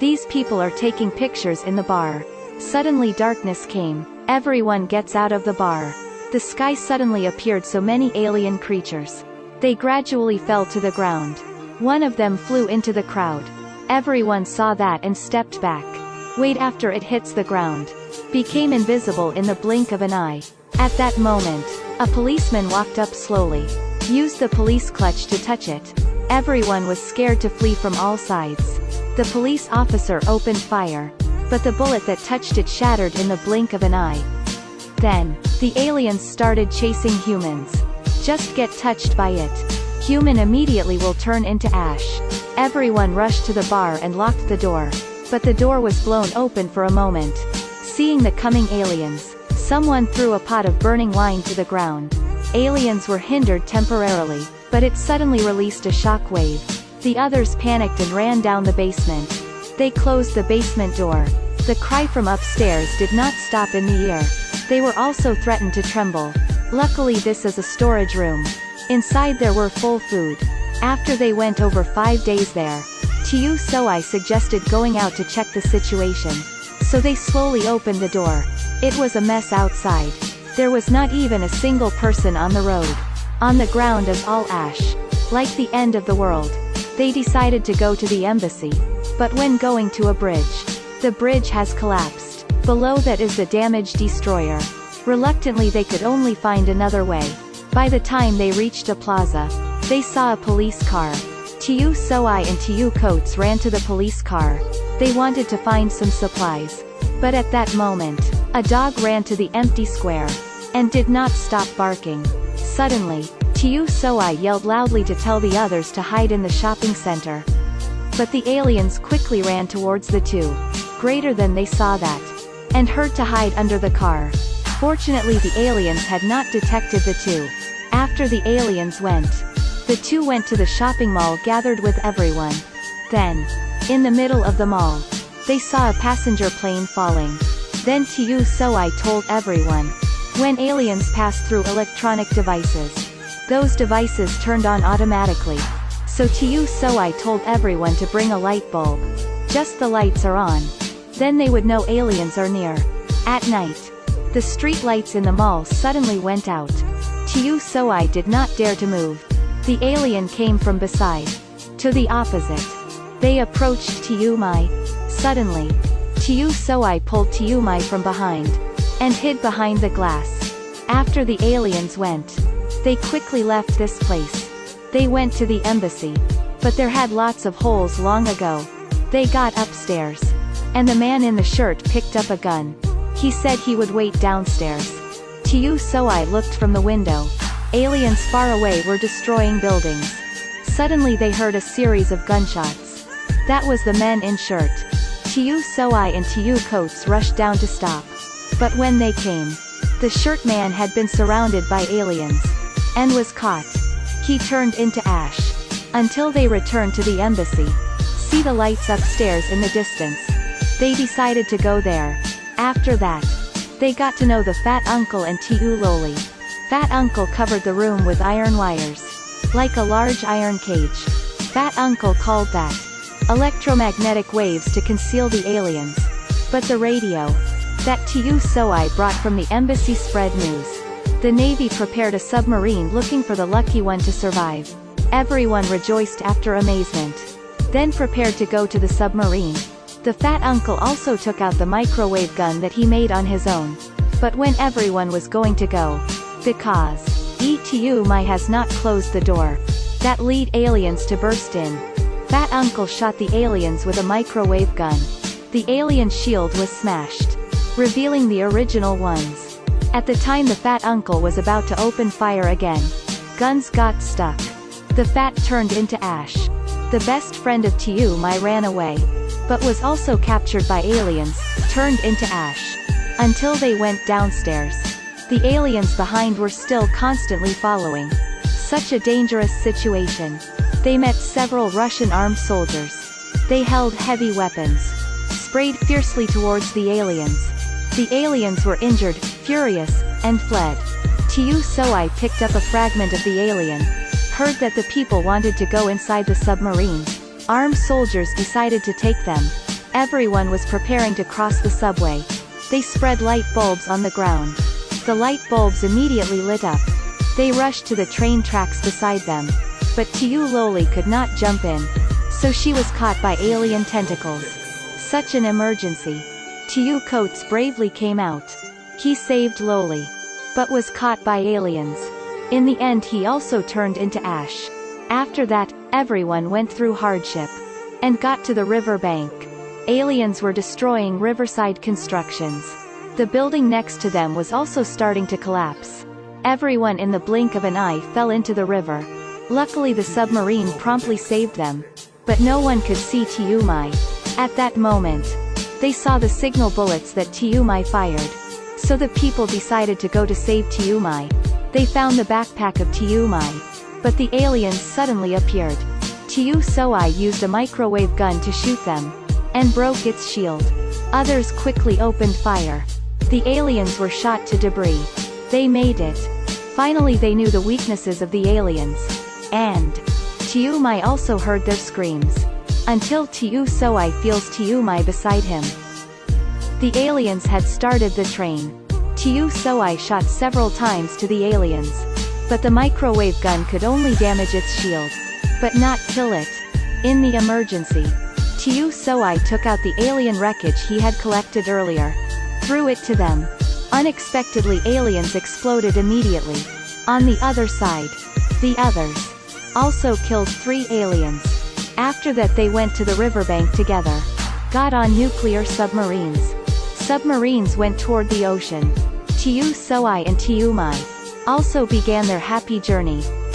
These people are taking pictures in the bar. Suddenly darkness came. Everyone gets out of the bar. The sky suddenly appeared so many alien creatures. They gradually fell to the ground. One of them flew into the crowd. Everyone saw that and stepped back. Wait after it hits the ground. Became invisible in the blink of an eye. At that moment, a policeman walked up slowly. Used the police clutch to touch it. Everyone was scared to flee from all sides. The police officer opened fire. But the bullet that touched it shattered in the blink of an eye. Then, the aliens started chasing humans. Just get touched by it. Human immediately will turn into ash. Everyone rushed to the bar and locked the door. But the door was blown open for a moment. Seeing the coming aliens, someone threw a pot of burning wine to the ground. Aliens were hindered temporarily, but it suddenly released a shock wave. The others panicked and ran down the basement. They closed the basement door. The cry from upstairs did not stop in the air. They were also threatened to tremble. Luckily this is a storage room. Inside there were full food. After they went over 5 days there, Tiu Soai suggested going out to check the situation. So they slowly opened the door. It was a mess outside. There was not even a single person on the road. On the ground is all ash. Like the end of the world. They decided to go to the embassy. But when going to a bridge, the bridge has collapsed. Below that is the damaged destroyer. Reluctantly they could only find another way. By the time they reached a plaza, they saw a police car. Tiu Soai and Tiu Coates ran to the police car. They wanted to find some supplies. But at that moment, a dog ran to the empty square. And did not stop barking. Suddenly, Tiu Soai yelled loudly to tell the others to hide in the shopping center. But the aliens quickly ran towards the two. Greater than they saw that. And heard to hide under the car. Fortunately the aliens had not detected the two. After the aliens went, the two went to the shopping mall gathered with everyone. Then, in the middle of the mall, they saw a passenger plane falling. Then Tiu Soai told everyone. When aliens pass through electronic devices, those devices turned on automatically. So Tiu Soai told everyone to bring a light bulb. Just the lights are on. Then they would know aliens are near. At night, the street lights in the mall suddenly went out. Tiu Soai did not dare to move. The alien came from beside. To the opposite. They approached Tiu Mai. Suddenly, Tiu Soai pulled Tiu Mai from behind. And hid behind the glass. After the aliens went, they quickly left this place. They went to the embassy. But there had lots of holes long ago. They got upstairs. And the man in the shirt picked up a gun. He said he would wait downstairs. Tiu Soai looked from the window. Aliens far away were destroying buildings. Suddenly they heard a series of gunshots. That was the men in shirt. Tiu Soai and Tiu Coates rushed down to stop. But when they came, the shirt man had been surrounded by aliens. And was caught. He turned into ash. Until they returned to the embassy. See the lights upstairs in the distance. They decided to go there. After that, they got to know the Fat Uncle and Tiu Loli. Fat Uncle covered the room with iron wires. Like a large iron cage. Fat Uncle called that electromagnetic waves to conceal the aliens. But the radio that Tiu Soai brought from the embassy spread news. The Navy prepared a submarine looking for the lucky one to survive. Everyone rejoiced after amazement. Then prepared to go to the submarine. The Fat Uncle also took out the microwave gun that he made on his own. But when everyone was going to go, because Tiu Mai has not closed the door, that lead aliens to burst in. Fat Uncle shot the aliens with a microwave gun. The alien shield was smashed, revealing the original ones. At the time the Fat Uncle was about to open fire again, guns got stuck. The Fat turned into ash. The best friend of Tiu Mai ran away, but was also captured by aliens, turned into ash. Until they went downstairs. The aliens behind were still constantly following. Such a dangerous situation. They met several Russian armed soldiers. They held heavy weapons. Sprayed fiercely towards the aliens. The aliens were injured, furious, and fled. Tiu Soai picked up a fragment of the alien. Heard that the people wanted to go inside the submarine. Armed soldiers decided to take them. Everyone was preparing to cross the subway. They spread light bulbs on the ground. The light bulbs immediately lit up. They rushed to the train tracks beside them. But Tiu Loli could not jump in. So she was caught by alien tentacles. Such an emergency. Tiu Coates bravely came out. He saved Loli. But was caught by aliens. In the end he also turned into ash. After that, everyone went through hardship. And got to the river bank. Aliens were destroying riverside constructions. The building next to them was also starting to collapse. Everyone in the blink of an eye fell into the river. Luckily the submarine promptly saved them. But no one could see Tiu Mai. At that moment, they saw the signal bullets that Tiu Mai fired. So the people decided to go to save Tiu Mai. They found the backpack of Tiu Mai. But the aliens suddenly appeared. Tiu Soai used a microwave gun to shoot them. And broke its shield. Others quickly opened fire. The aliens were shot to debris. They made it. Finally they knew the weaknesses of the aliens. And Tiu Mai also heard their screams. Until Tiu Soai feels Tiu Mai beside him. The aliens had started the train. Tiu Soai shot several times to the aliens. But the microwave gun could only damage its shield. But not kill it. In the emergency, Tiu Soai took out the alien wreckage he had collected earlier. Threw it to them. Unexpectedly aliens exploded immediately. On the other side, the others also killed 3 aliens. After that they went to the riverbank together. Got on nuclear submarines. Submarines went toward the ocean. Tiu Soai and Tiu Mai also began their happy journey.